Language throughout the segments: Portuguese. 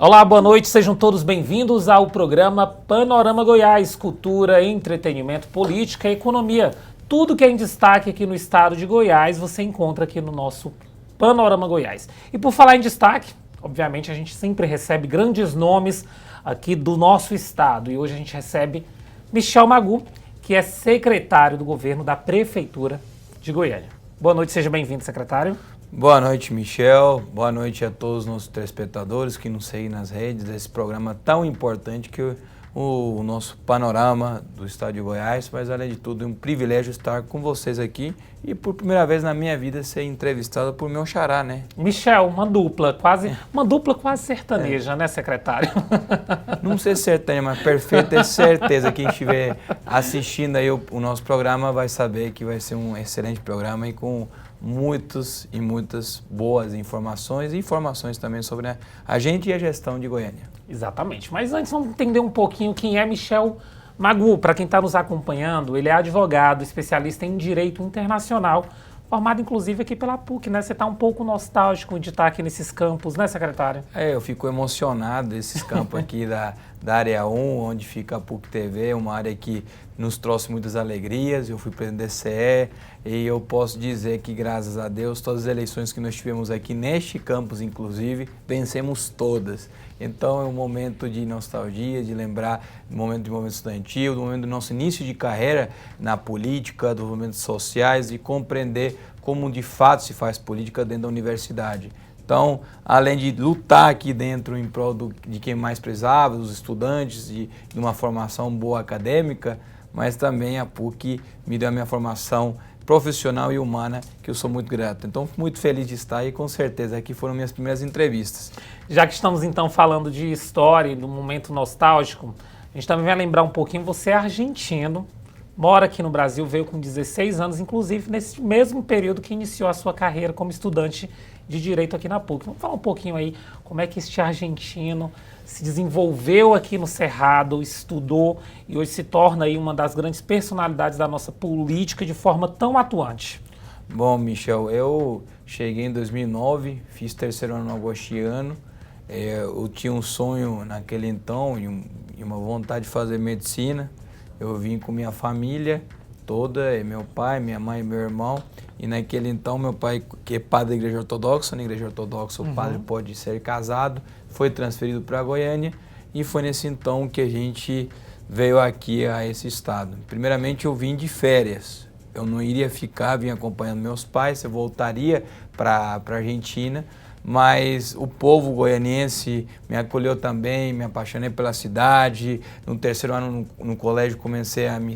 Olá, boa noite, sejam todos bem-vindos ao programa Panorama Goiás, cultura, entretenimento, política e economia. Tudo que é em destaque aqui no estado de Goiás, você encontra aqui no nosso Panorama Goiás. E por falar em destaque, obviamente a gente sempre recebe grandes nomes aqui do nosso estado. E hoje a gente recebe Michel Magu, que é secretário do governo da Prefeitura de Goiânia. Boa noite, seja bem-vindo, secretário. Boa noite, Michel. Boa noite a todos os nossos telespectadores que nos seguem nas redes desse programa tão importante que o nosso panorama do estado de Goiás, mas além de tudo é um privilégio estar com vocês aqui e por primeira vez na minha vida ser entrevistado por meu xará, né? Michel, uma dupla quase sertaneja, né, secretário? Não sei se sertaneja, mas perfeito, é certeza que quem estiver assistindo aí o nosso programa vai saber que vai ser um excelente programa e com muitas boas informações e informações também sobre a gente e a gestão de Goiânia. Exatamente, mas antes vamos entender um pouquinho quem é Michel Magu. Para quem está nos acompanhando, ele é advogado, especialista em direito internacional, formado inclusive aqui pela PUC, né? Você está um pouco nostálgico de estar aqui nesses campos, né, secretário? Eu fico emocionado desses campos aqui da área 1, onde fica a PUC TV, uma área que nos trouxe muitas alegrias. Eu fui presidente do DCE e eu posso dizer que, graças a Deus, todas as eleições que nós tivemos aqui neste campus, inclusive, vencemos todas. Então é um momento de nostalgia, de lembrar do momento estudantil, do momento do nosso início de carreira na política, dos movimentos sociais e compreender como de fato se faz política dentro da universidade. Então, além de lutar aqui dentro em prol de quem mais precisava, dos estudantes, de uma formação boa acadêmica, mas também a PUC me deu a minha formação profissional e humana, que eu sou muito grato. Então, muito feliz de estar e com certeza aqui foram minhas primeiras entrevistas. Já que estamos então falando de história e do momento nostálgico, a gente também vai lembrar um pouquinho, você é argentino, mora aqui no Brasil, veio com 16 anos, inclusive nesse mesmo período que iniciou a sua carreira como estudante de Direito aqui na PUC. Vamos falar um pouquinho aí como é que este argentino se desenvolveu aqui no Cerrado, estudou e hoje se torna aí uma das grandes personalidades da nossa política de forma tão atuante. Bom, Michel, eu cheguei em 2009, fiz terceiro ano agostiniano. Eu tinha um sonho naquele então e uma vontade de fazer medicina. Eu vim com minha família toda, meu pai, minha mãe e meu irmão. E naquele então, meu pai, que é padre da Igreja Ortodoxa, na Igreja Ortodoxa o padre pode ser casado, foi transferido para Goiânia e foi nesse então que a gente veio aqui a esse estado. Primeiramente eu vim de férias, eu não iria ficar, vim acompanhando meus pais, eu voltaria para a Argentina, mas o povo goianiense me acolheu também, me apaixonei pela cidade. No terceiro ano no colégio comecei a me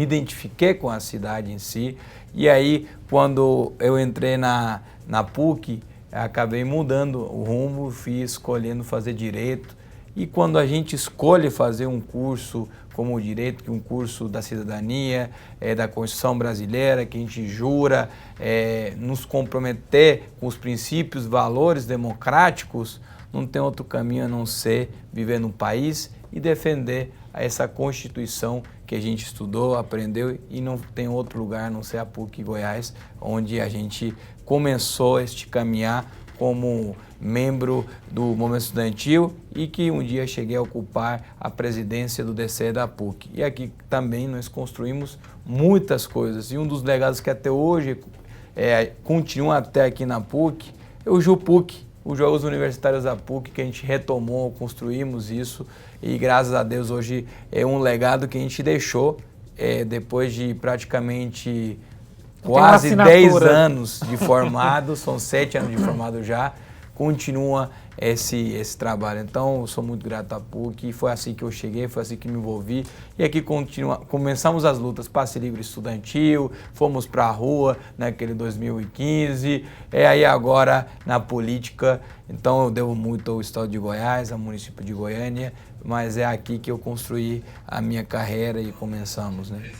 identifiquei com a cidade em si. E aí, quando eu entrei na PUC, acabei mudando o rumo, fui escolhendo fazer direito. E quando a gente escolhe fazer um curso como o direito, que é um curso da cidadania, da Constituição brasileira, que a gente jura nos comprometer com os princípios, valores democráticos, não tem outro caminho a não ser viver no país e defender essa Constituição que a gente estudou, aprendeu e não tem outro lugar a não ser a PUC Goiás, onde a gente começou este caminhar como membro do movimento estudantil e que um dia cheguei a ocupar a presidência do DCE da PUC. E aqui também nós construímos muitas coisas e um dos legados que até hoje continua até aqui na PUC é o JUPUC, os Jogos Universitários da PUC, que a gente retomou, construímos isso e graças a Deus hoje é um legado que a gente deixou depois de praticamente quase 10 anos de formado, são 7 anos de formado já, continua esse trabalho. Então, eu sou muito grato à PUC, foi assim que eu cheguei, foi assim que me envolvi. E aqui começamos as lutas, passe livre estudantil, fomos para a rua naquele 2015, aí agora na política. Então, eu devo muito ao estado de Goiás, ao município de Goiânia, mas é aqui que eu construí a minha carreira e começamos, né?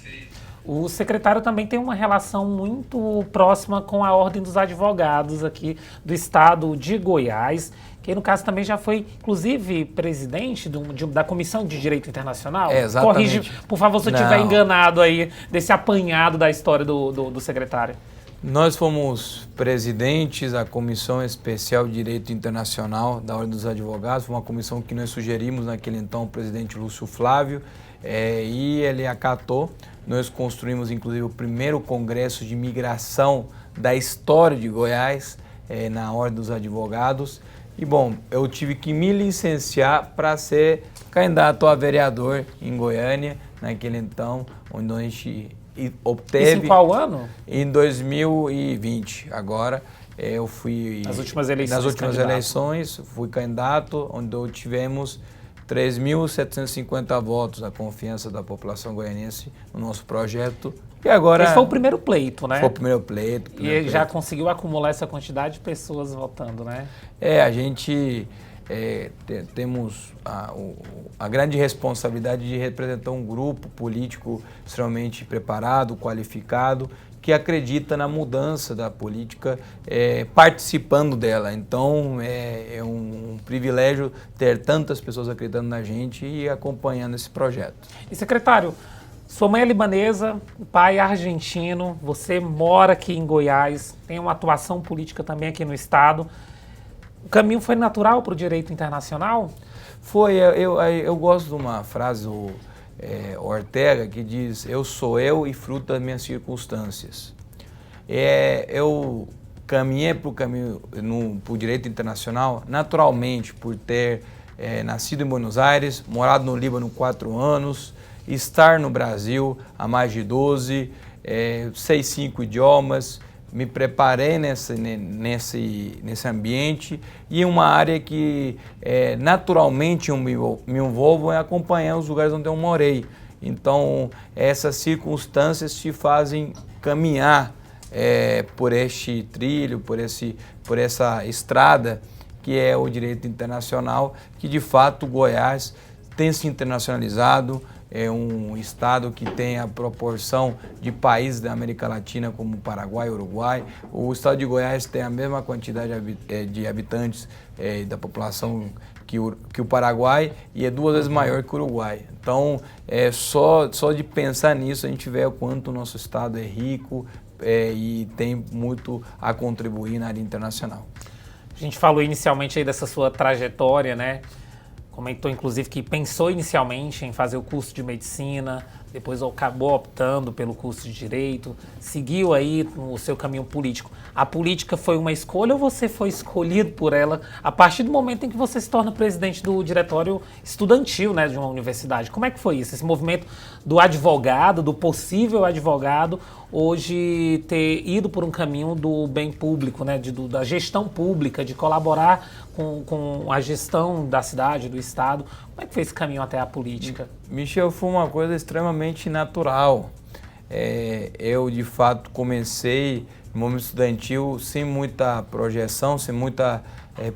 O secretário também tem uma relação muito próxima com a Ordem dos Advogados aqui do estado de Goiás, que no caso também já foi, inclusive, presidente da Comissão de Direito Internacional. Exatamente. Corrige, por favor, se eu estiver enganado aí desse apanhado da história do secretário. Nós fomos presidentes da Comissão Especial de Direito Internacional da Ordem dos Advogados, foi uma comissão que nós sugerimos naquele então o presidente Lúcio Flávio, e ele acatou. Nós construímos inclusive o primeiro congresso de imigração da história de Goiás, na Ordem dos Advogados. E bom, eu tive que me licenciar para ser candidato a vereador em Goiânia, naquele então, onde a gente obteve... Isso em qual ano? Em 2020. Agora eu fui... Nas últimas eleições. Nas últimas eleições, fui candidato, onde tivemos 3.750 votos da confiança da população goianense no nosso projeto. E agora... Esse foi o primeiro pleito, né? Foi o primeiro pleito. E já conseguiu acumular essa quantidade de pessoas votando, né? A gente temos a grande responsabilidade de representar um grupo político extremamente preparado, qualificado, que acredita na mudança da política, participando dela. Então, é um privilégio ter tantas pessoas acreditando na gente e acompanhando esse projeto. E, secretário, sua mãe é libanesa, o pai é argentino, você mora aqui em Goiás, tem uma atuação política também aqui no estado. O caminho foi natural para o direito internacional? Foi. Eu gosto de uma frase do Ortega que diz: eu sou eu e fruto das minhas circunstâncias. Eu caminhei para o caminho, para o direito internacional naturalmente por ter nascido em Buenos Aires, morado no Líbano 4 anos, estar no Brasil há mais de 12, sei 5 idiomas, me preparei nesse ambiente e uma área que naturalmente eu me envolvo é acompanhar os lugares onde eu morei. Então, essas circunstâncias te fazem caminhar por este trilho, por essa estrada que é o direito internacional, que de fato Goiás tem se internacionalizado. É um estado que tem a proporção de países da América Latina como Paraguai, Uruguai. O estado de Goiás tem a mesma quantidade de habitantes da população que o Paraguai e é 2 vezes maior que o Uruguai. Então, só de pensar nisso a gente vê o quanto o nosso estado é rico e tem muito a contribuir na área internacional. A gente falou inicialmente aí dessa sua trajetória, né? Comentou, inclusive, que pensou inicialmente em fazer o curso de medicina, depois acabou optando pelo curso de direito, seguiu aí o seu caminho político. A política foi uma escolha ou você foi escolhido por ela a partir do momento em que você se torna presidente do diretório estudantil, né, de uma universidade? Como é que foi isso? Esse movimento do advogado, do possível advogado, hoje ter ido por um caminho do bem público, né, da gestão pública, de colaborar com a gestão da cidade, do estado. Como é que foi esse caminho até a política? Michel, foi uma coisa extremamente natural. Eu, de fato, comecei no movimento estudantil sem muita projeção, sem muita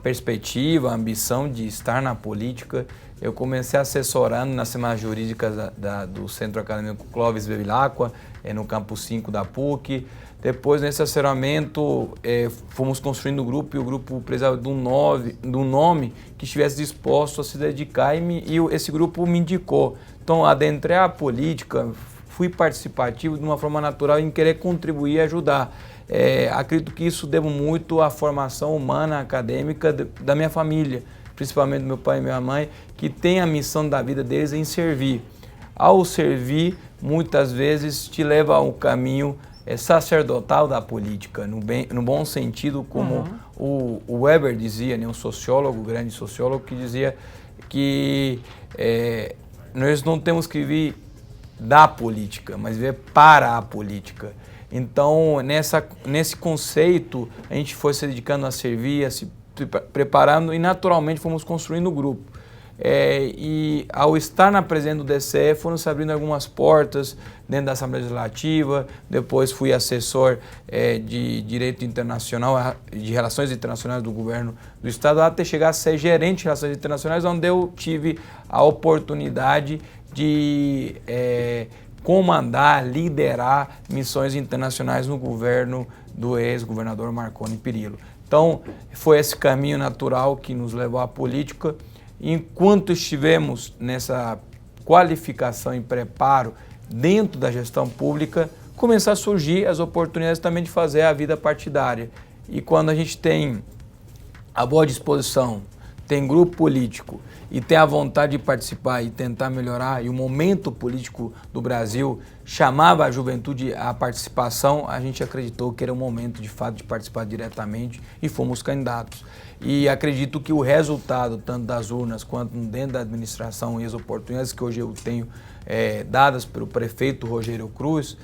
perspectiva, ambição de estar na política. Eu comecei assessorando nas semanas jurídicas do Centro Acadêmico Clóvis Bevilacqua, no campus 5 da PUC. Depois, nesse assessoramento, fomos construindo o grupo e o grupo precisava de um nome que estivesse disposto a se dedicar e esse grupo me indicou. Então, adentrei a política, fui participativo de uma forma natural em querer contribuir e ajudar. Acredito que isso devo muito à formação humana, acadêmica da minha família, principalmente do meu pai e minha mãe, que tem a missão da vida deles em servir. Ao servir, muitas vezes te leva a um caminho sacerdotal da política, no bom sentido, como o Weber dizia, né, um sociólogo, um grande sociólogo, que dizia que nós não temos que vir da política, mas vir para a política. Então, nesse conceito, a gente foi se dedicando a servir, a se preparando e naturalmente fomos construindo o grupo. E ao estar na presidência do DCE, foram se abrindo algumas portas dentro da Assembleia Legislativa. Depois fui assessor de Direito Internacional, de Relações Internacionais do Governo do Estado, até chegar a ser gerente de Relações Internacionais, onde eu tive a oportunidade de comandar, liderar missões internacionais no governo do ex-governador Marconi Perillo. Então, foi esse caminho natural que nos levou à política. Enquanto estivemos nessa qualificação e preparo dentro da gestão pública, começar a surgir as oportunidades também de fazer a vida partidária. E quando a gente tem a boa disposição, tem grupo político e tem a vontade de participar e tentar melhorar, e o momento político do Brasil chamava a juventude à participação, a gente acreditou que era o momento de fato de participar diretamente e fomos candidatos. E acredito que o resultado, tanto das urnas quanto dentro da administração e as oportunidades que hoje eu tenho dadas pelo prefeito Rogério Cruz,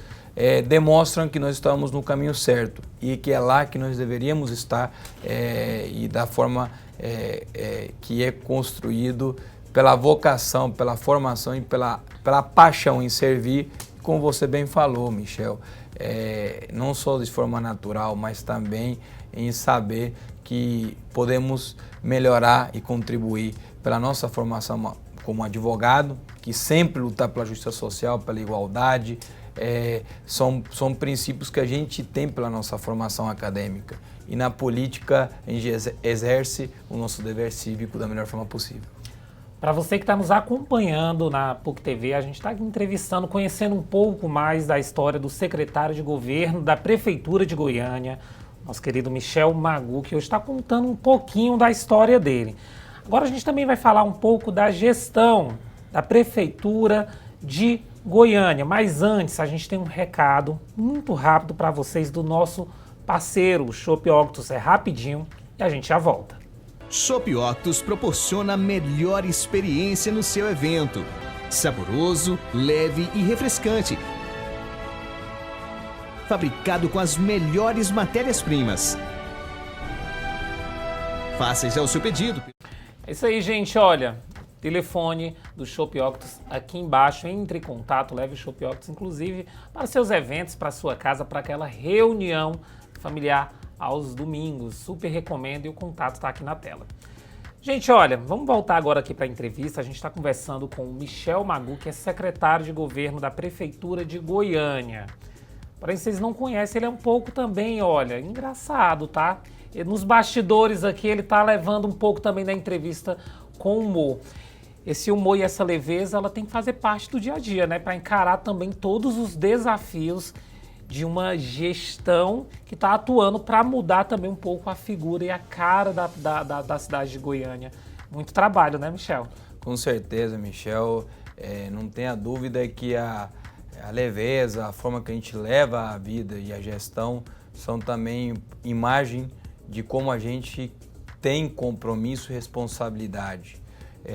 demonstram que nós estamos no caminho certo e que é lá que nós deveríamos estar e da forma que é construído pela vocação, pela formação e pela paixão em servir, como você bem falou, Michel, não só de forma natural, mas também em saber que podemos melhorar e contribuir pela nossa formação como advogado, que sempre lutar pela justiça social, pela igualdade, são princípios que a gente tem pela nossa formação acadêmica. E na política a gente exerce o nosso dever cívico da melhor forma possível. Para você que está nos acompanhando na PUC TV, a gente está aqui entrevistando, conhecendo um pouco mais da história do secretário de governo da Prefeitura de Goiânia, nosso querido Michel Magu, que hoje está contando um pouquinho da história dele. Agora a gente também vai falar um pouco da gestão da Prefeitura de Goiânia, mas antes a gente tem um recado muito rápido para vocês do nosso parceiro, o Chopp Octus. É rapidinho e a gente já volta. Chopp Octus proporciona a melhor experiência no seu evento. Saboroso, leve e refrescante. Fabricado com as melhores matérias-primas. Faça já o seu pedido. É isso aí, gente. Olha, telefone do Chopp Octus aqui embaixo. Entre em contato, leve o Chopp Octus, inclusive, para seus eventos, para sua casa, para aquela reunião familiar aos domingos. Super recomendo e o contato está aqui na tela. Gente, olha, vamos voltar agora aqui para a entrevista. A gente está conversando com o Michel Magu, que é secretário de governo da Prefeitura de Goiânia. Porém, vocês não conhecem, ele é um pouco também, olha, engraçado, tá? E nos bastidores aqui, ele tá levando um pouco também da entrevista com humor. Esse humor e essa leveza, ela tem que fazer parte do dia a dia, né? Para encarar também todos os desafios de uma gestão que está atuando para mudar também um pouco a figura e a cara da cidade de Goiânia. Muito trabalho, né, Michel? Com certeza, Michel. Não tenha dúvida que a leveza, a forma que a gente leva a vida e a gestão são também imagem de como a gente tem compromisso e responsabilidade.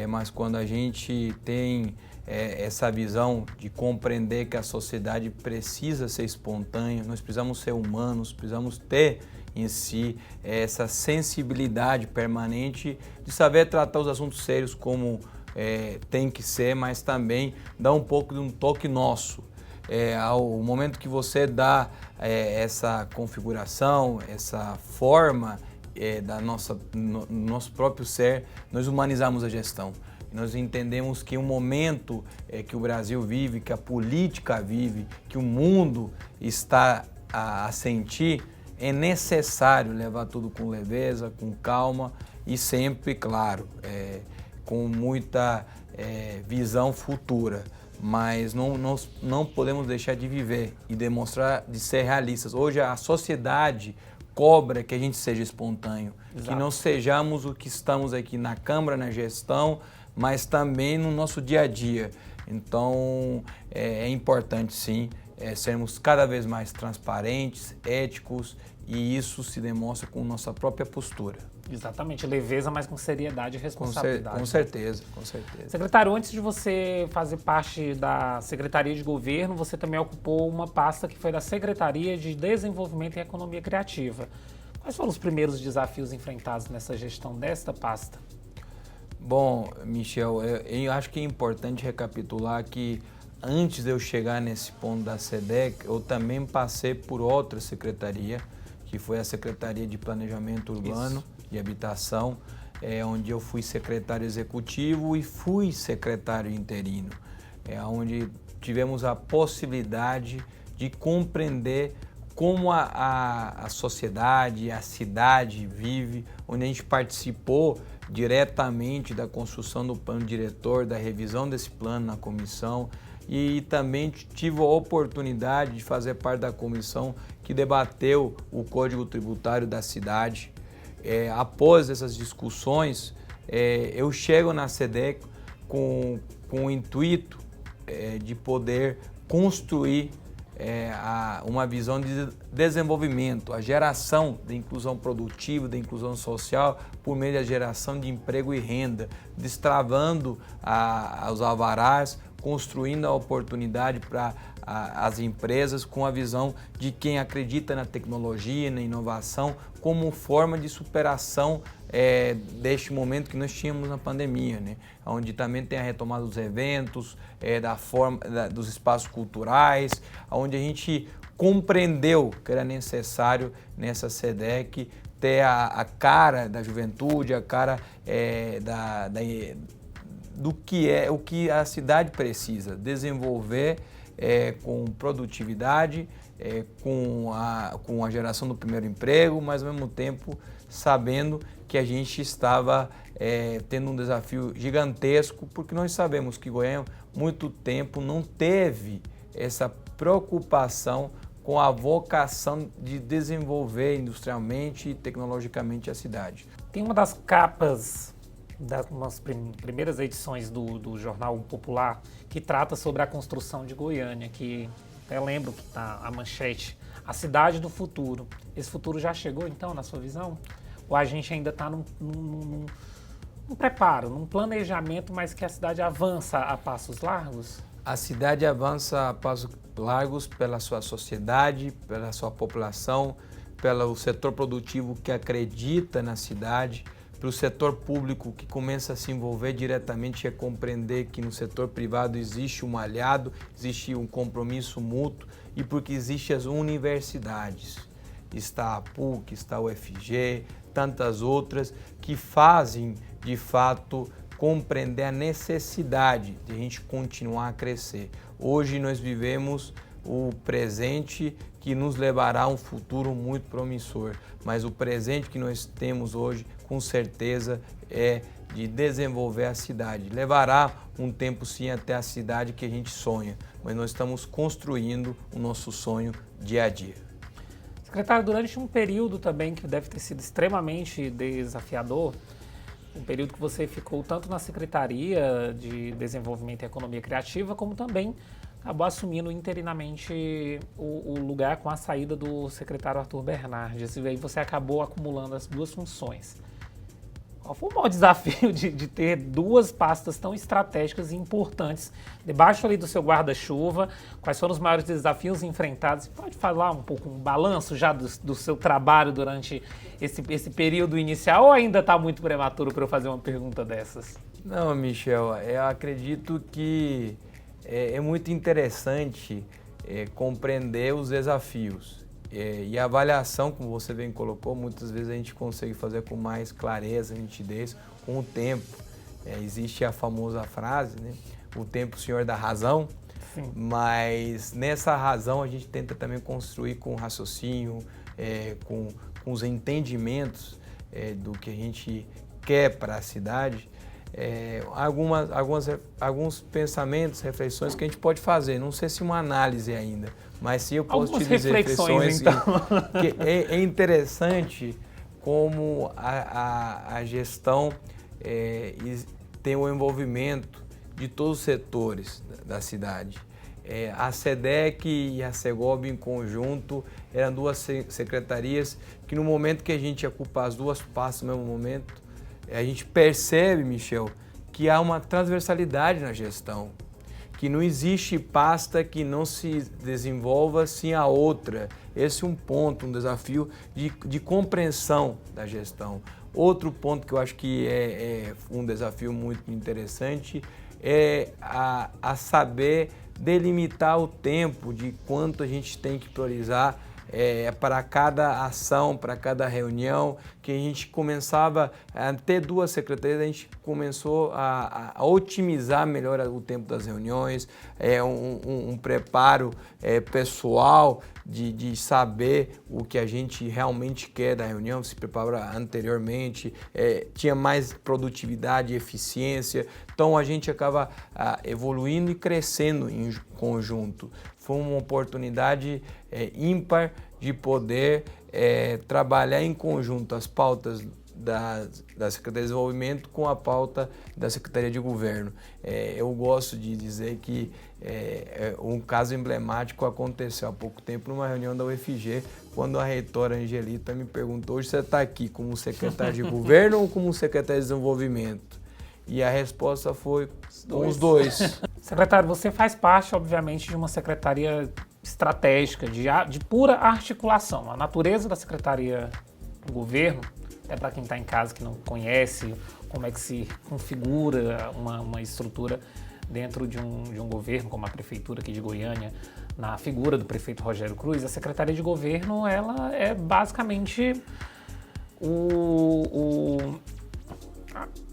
Mas quando a gente tem essa visão de compreender que a sociedade precisa ser espontânea, nós precisamos ser humanos, precisamos ter em si essa sensibilidade permanente de saber tratar os assuntos sérios como tem que ser, mas também dar um pouco de um toque nosso. Ao momento que você dá essa configuração, essa forma no nosso próprio ser, nós humanizamos a gestão. Nós entendemos que o momento que o Brasil vive, que a política vive, que o mundo está a sentir, é necessário levar tudo com leveza, com calma e sempre, claro, com muita visão futura. Mas não podemos deixar de viver e demonstrar de ser realistas. Hoje a sociedade cobra que a gente seja espontâneo, exato, que não sejamos o que estamos aqui na Câmara, na gestão, mas também no nosso dia a dia. Então é importante sim sermos cada vez mais transparentes, éticos, e isso se demonstra com nossa própria postura. Exatamente, leveza, mas com seriedade e responsabilidade. Com certeza, com certeza. Secretário, antes de você fazer parte da Secretaria de Governo, você também ocupou uma pasta que foi da Secretaria de Desenvolvimento e Economia Criativa. Quais foram os primeiros desafios enfrentados nessa gestão desta pasta? Bom, Michel, eu acho que é importante recapitular que antes de eu chegar nesse ponto da SEDEC, eu também passei por outra secretaria, que foi a Secretaria de Planejamento Urbano e Habitação, onde eu fui secretário executivo e fui secretário interino, onde tivemos a possibilidade de compreender como a sociedade, a cidade vive, onde a gente participou diretamente da construção do plano diretor, da revisão desse plano na comissão, e também tive a oportunidade de fazer parte da comissão que debateu o Código Tributário da cidade. Após essas discussões, eu chego na SEDEC com o intuito de poder construir uma visão de desenvolvimento, a geração da inclusão produtiva, da inclusão social, por meio da geração de emprego e renda, destravando os alvarás, construindo a oportunidade para as empresas com a visão de quem acredita na tecnologia, na inovação, como forma de superação deste momento que nós tínhamos na pandemia, né? Onde também tem a retomada dos eventos, dos espaços culturais, onde a gente compreendeu que era necessário nessa SEDEC ter a cara da juventude, a cara do que o que a cidade precisa, desenvolver com produtividade, com a geração do primeiro emprego, mas ao mesmo tempo sabendo que a gente estava tendo um desafio gigantesco, porque nós sabemos que Goiânia muito tempo não teve essa preocupação com a vocação de desenvolver industrialmente e tecnologicamente a cidade. Tem uma das capas das primeiras edições do Jornal Popular que trata sobre a construção de Goiânia, que até lembro que está a manchete, a cidade do futuro. Esse futuro já chegou então, na sua visão? Ou a gente ainda está num preparo, num planejamento, mas que a cidade avança a passos largos? A cidade avança a passos largos pela sua sociedade, pela sua população, pelo setor produtivo que acredita na cidade, pelo setor público que começa a se envolver diretamente e a compreender que no setor privado existe um aliado, existe um compromisso mútuo e porque existem as universidades. Está a PUC, está o UFG, tantas outras que fazem, de fato, compreender a necessidade de a gente continuar a crescer. Hoje nós vivemos o presente que nos levará a um futuro muito promissor, mas o presente que nós temos hoje, com certeza, é de desenvolver a cidade. Levará um tempo sim até a cidade que a gente sonha, mas nós estamos construindo o nosso sonho dia a dia. Secretário, durante um período também que deve ter sido extremamente desafiador, um período que você ficou tanto na Secretaria de Desenvolvimento e Economia Criativa, como também acabou assumindo interinamente o lugar com a saída do secretário Arthur Bernardes, e aí você acabou acumulando as duas funções. Qual foi o maior desafio de ter duas pastas tão estratégicas e importantes debaixo ali do seu guarda-chuva? Quais foram os maiores desafios enfrentados? Você pode falar um pouco, um balanço já do seu trabalho durante esse período inicial, ou ainda está muito prematuro para eu fazer uma pergunta dessas? Não, Michel, eu acredito que é muito interessante compreender os desafios. E a avaliação, como você bem colocou, muitas vezes a gente consegue fazer com mais clareza, nitidez, com o tempo. Existe a famosa frase, né? O tempo, senhor da razão. Sim. Mas nessa razão a gente tenta também construir com raciocínio, com os entendimentos do que a gente quer para a cidade. Alguns pensamentos, reflexões que a gente pode fazer. Não sei se uma análise ainda, mas se eu posso te dizer reflexões então. Que é interessante como a gestão tem o envolvimento de todos os setores da cidade. A SEDEC e a Segob em conjunto eram duas secretarias que no momento que a gente ocupa as duas pastas no mesmo momento, a gente percebe, Michel, que há uma transversalidade na gestão, que não existe pasta que não se desenvolva sem a outra. Esse é um ponto, um desafio de compreensão da gestão. Outro ponto que eu acho que é um desafio muito interessante é a saber delimitar o tempo de quanto a gente tem que priorizar para cada ação, para cada reunião, que a gente começava a ter 2 secretarias, a gente começou a otimizar melhor o tempo das reuniões, um preparo pessoal de saber o que a gente realmente quer da reunião, se preparar anteriormente, tinha mais produtividade e eficiência, então a gente acaba evoluindo e crescendo em conjunto. Foi uma oportunidade ímpar de poder trabalhar em conjunto as pautas da Secretaria de Desenvolvimento com a pauta da Secretaria de Governo. Eu gosto de dizer que um caso emblemático aconteceu há pouco tempo numa reunião da UFG, quando a reitora Angelita me perguntou: hoje você está aqui como secretário de Governo ou como secretário de Desenvolvimento? E a resposta foi os dois. Secretário, você faz parte, obviamente, de uma secretaria estratégica, de pura articulação. A natureza da Secretaria do Governo, para quem está em casa que não conhece como é que se configura uma estrutura dentro de um governo, como a Prefeitura aqui de Goiânia, na figura do prefeito Rogério Cruz, a Secretaria de Governo ela é basicamente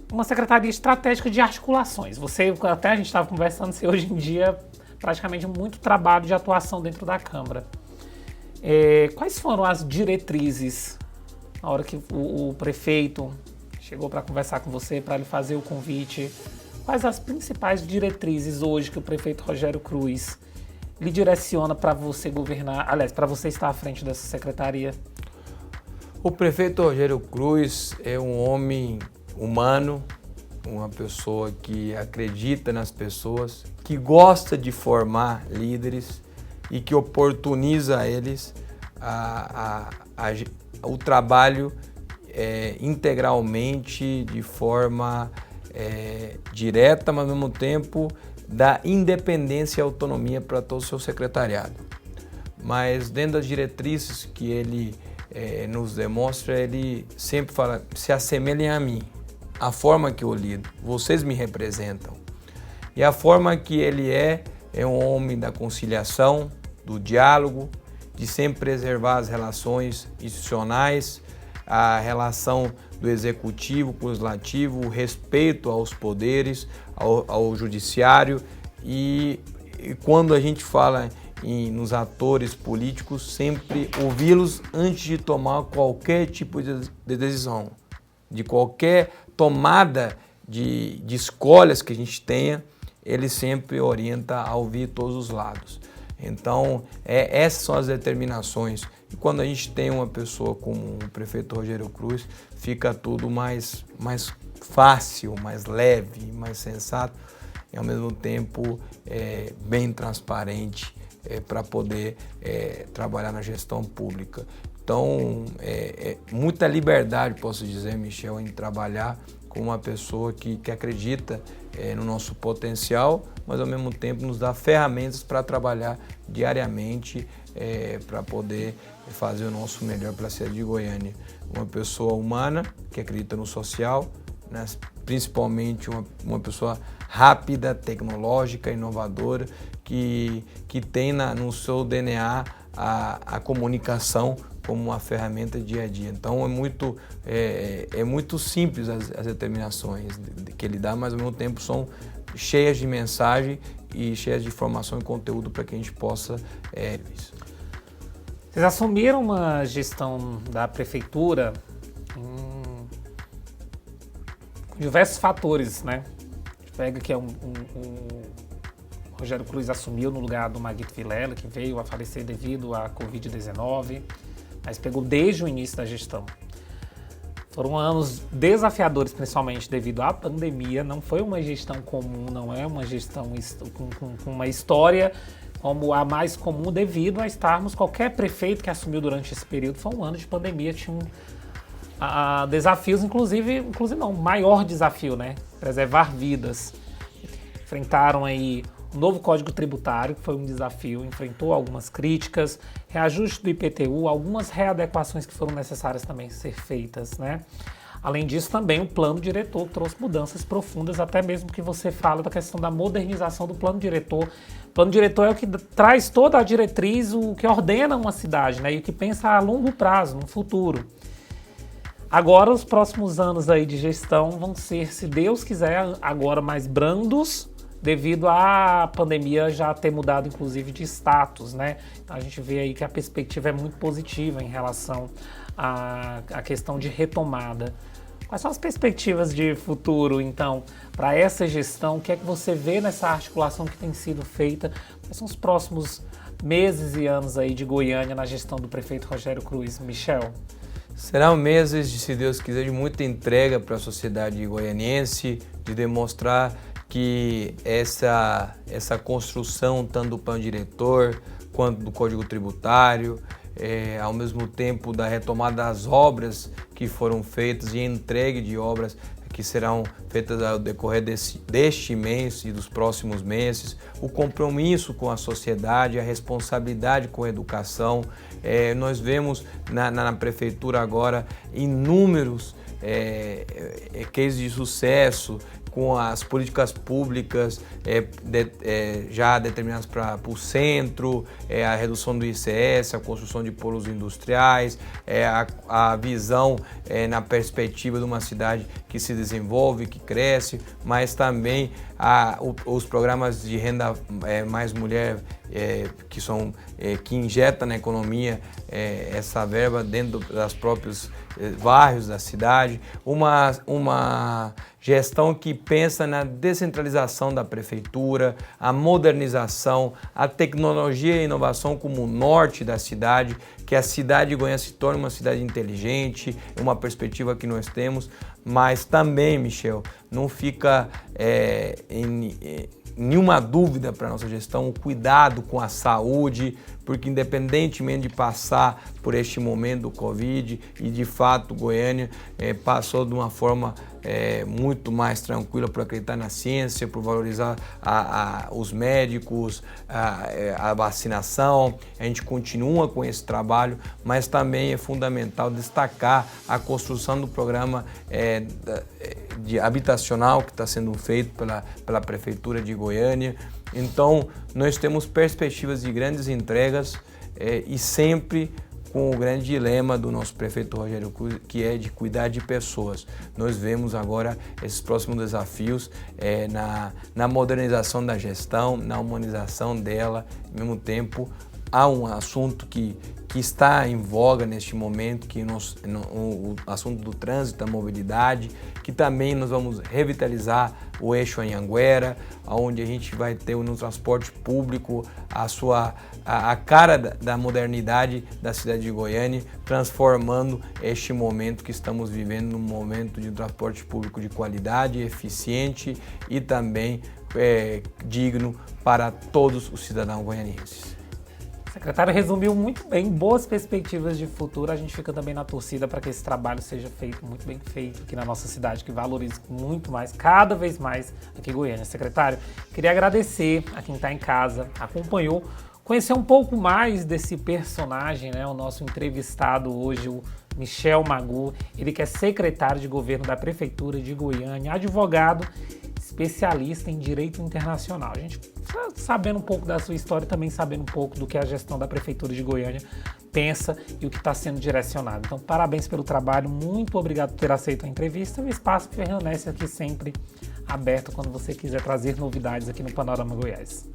uma secretaria estratégica de articulações. Até a gente estava conversando, se hoje em dia praticamente muito trabalho de atuação dentro da Câmara. Quais foram as diretrizes na hora que o prefeito chegou para conversar com você, para lhe fazer o convite? Quais as principais diretrizes hoje que o prefeito Rogério Cruz lhe direciona para você governar, aliás, para você estar à frente dessa secretaria? O prefeito Rogério Cruz é um homem humano, uma pessoa que acredita nas pessoas, que gosta de formar líderes e que oportuniza a eles o trabalho integralmente, de forma direta, mas ao mesmo tempo dá independência e autonomia para todo o seu secretariado. Mas dentro das diretrizes que ele nos demonstra, ele sempre fala: se assemelhem a mim, a forma que eu lido, vocês me representam. E a forma que ele é um homem da conciliação, do diálogo, de sempre preservar as relações institucionais, a relação do executivo com o legislativo, o respeito aos poderes, ao judiciário e quando a gente fala nos atores políticos, sempre ouvi-los antes de tomar qualquer tipo de decisão, de qualquer tomada de escolhas que a gente tenha, ele sempre orienta a ouvir todos os lados. Então, essas são as determinações. E quando a gente tem uma pessoa como o prefeito Rogério Cruz, fica tudo mais fácil, mais leve, mais sensato e, ao mesmo tempo, bem transparente para poder trabalhar na gestão pública. Então, muita liberdade, posso dizer, Michel, em trabalhar com uma pessoa que acredita no nosso potencial, mas ao mesmo tempo nos dá ferramentas para trabalhar diariamente para poder fazer o nosso melhor para a cidade de Goiânia. Uma pessoa humana que acredita no social, né? Principalmente uma pessoa rápida, tecnológica, inovadora, que tem no seu DNA a comunicação como uma ferramenta dia a dia. Então é muito simples as determinações que ele dá, mas ao mesmo tempo são cheias de mensagem e cheias de informação e conteúdo para que a gente possa isso. Vocês assumiram uma gestão da prefeitura com diversos fatores, né? A gente pega que o Rogério Cruz assumiu no lugar do Maguito Vilela, que veio a falecer devido à Covid-19, mas pegou desde o início da gestão. Foram anos desafiadores, principalmente devido à pandemia. Não foi uma gestão comum, não é uma gestão com uma história como a mais comum, devido a estarmos, qualquer prefeito que assumiu durante esse período, foi um ano de pandemia, tinha desafios, inclusive não, maior desafio, né? Preservar vidas. Enfrentaram aí o novo Código Tributário, que foi um desafio, enfrentou algumas críticas, reajuste do IPTU, algumas readequações que foram necessárias também ser feitas, né? Além disso, também o plano diretor trouxe mudanças profundas, até mesmo que você fala da questão da modernização do plano diretor. O plano diretor é o que traz toda a diretriz, o que ordena uma cidade, né? E o que pensa a longo prazo, no futuro. Agora, os próximos anos aí de gestão vão ser, se Deus quiser, agora mais brandos, devido à pandemia já ter mudado, inclusive, de status, né? Então, a gente vê aí que a perspectiva é muito positiva em relação à questão de retomada. Quais são as perspectivas de futuro, então, para essa gestão? O que é que você vê nessa articulação que tem sido feita? Quais são os próximos meses e anos aí de Goiânia na gestão do prefeito Rogério Cruz? Michel? Serão meses, se Deus quiser, de muita entrega para a sociedade goianiense, de demonstrar que essa construção, tanto do plano diretor quanto do Código Tributário, ao mesmo tempo da retomada das obras que foram feitas e entregue de obras que serão feitas ao decorrer deste mês e dos próximos meses, o compromisso com a sociedade, a responsabilidade com a educação. Nós vemos na prefeitura agora inúmeros cases de sucesso com as políticas públicas já determinadas para o centro, a redução do ICS, a construção de polos industriais, a visão na perspectiva de uma cidade que se desenvolve, que cresce, mas também os programas de renda mais mulher que injeta na economia essa verba dentro dos próprios bairros da cidade, uma gestão que pensa na descentralização da prefeitura, a modernização, a tecnologia e a inovação como o norte da cidade, que a cidade de Goiânia se torne uma cidade inteligente, uma perspectiva que nós temos, mas também, Michel, não fica nenhuma dúvida para a nossa gestão, o cuidado com a saúde, porque independentemente de passar por este momento do Covid, e de fato Goiânia passou de uma forma muito mais tranquila por acreditar na ciência, por valorizar os médicos, a vacinação, a gente continua com esse trabalho, mas também é fundamental destacar a construção do programa habitacional que está sendo feito pela Prefeitura de Goiânia. Então, nós temos perspectivas de grandes entregas e sempre com o grande dilema do nosso prefeito Rogério Cruz, que é de cuidar de pessoas. Nós vemos agora esses próximos desafios na modernização da gestão, na humanização dela, ao mesmo tempo há um assunto que está em voga neste momento, o assunto do trânsito, da mobilidade, que também nós vamos revitalizar o eixo Anhanguera, onde a gente vai ter no transporte público a cara da modernidade da cidade de Goiânia, transformando este momento que estamos vivendo num momento de transporte público de qualidade, eficiente e também digno para todos os cidadãos goianienses. O secretário resumiu muito bem, boas perspectivas de futuro. A gente fica também na torcida para que esse trabalho seja feito, muito bem feito aqui na nossa cidade, que valorize muito mais, cada vez mais aqui em Goiânia. Secretário, queria agradecer a quem está em casa, acompanhou, conhecer um pouco mais desse personagem, né? O nosso entrevistado hoje, o Michel Magu, ele que é secretário de governo da Prefeitura de Goiânia, advogado, especialista em direito internacional. A gente sabendo um pouco da sua história, também sabendo um pouco do que a gestão da Prefeitura de Goiânia pensa e o que está sendo direcionado. Então, parabéns pelo trabalho, muito obrigado por ter aceito a entrevista. O espaço permanece aqui sempre aberto quando você quiser trazer novidades aqui no Panorama Goiás.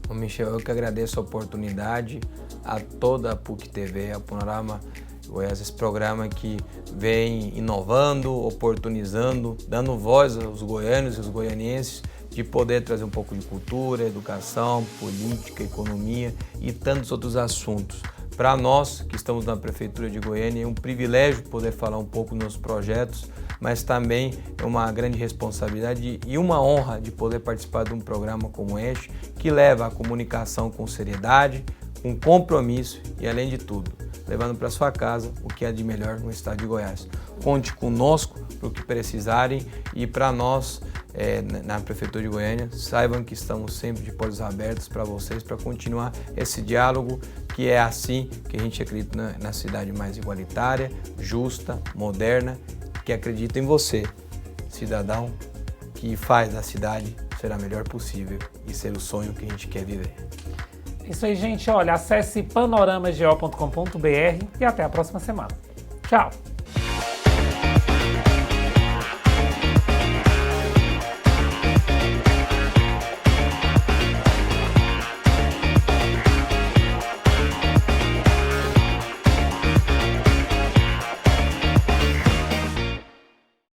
Bom, Michel, eu que agradeço a oportunidade, a toda a PUC TV, a Panorama Goiás, esse programa que vem inovando, oportunizando, dando voz aos goianos e aos goianienses, de poder trazer um pouco de cultura, educação, política, economia e tantos outros assuntos. Para nós, que estamos na Prefeitura de Goiânia, é um privilégio poder falar um pouco dos nossos projetos, mas também é uma grande responsabilidade e uma honra de poder participar de um programa como este, que leva a comunicação com seriedade, com compromisso e, além de tudo, levando para sua casa o que é de melhor no estado de Goiás. Conte conosco para o que precisarem e para nós, na Prefeitura de Goiânia, saibam que estamos sempre de portas abertas para vocês, para continuar esse diálogo, que é assim que a gente acredita na cidade mais igualitária, justa, moderna que acredita em você, cidadão, que faz a cidade ser a melhor possível e ser o sonho que a gente quer viver. Isso aí, gente. Olha, acesse panoramageo.com.br e até a próxima semana. Tchau!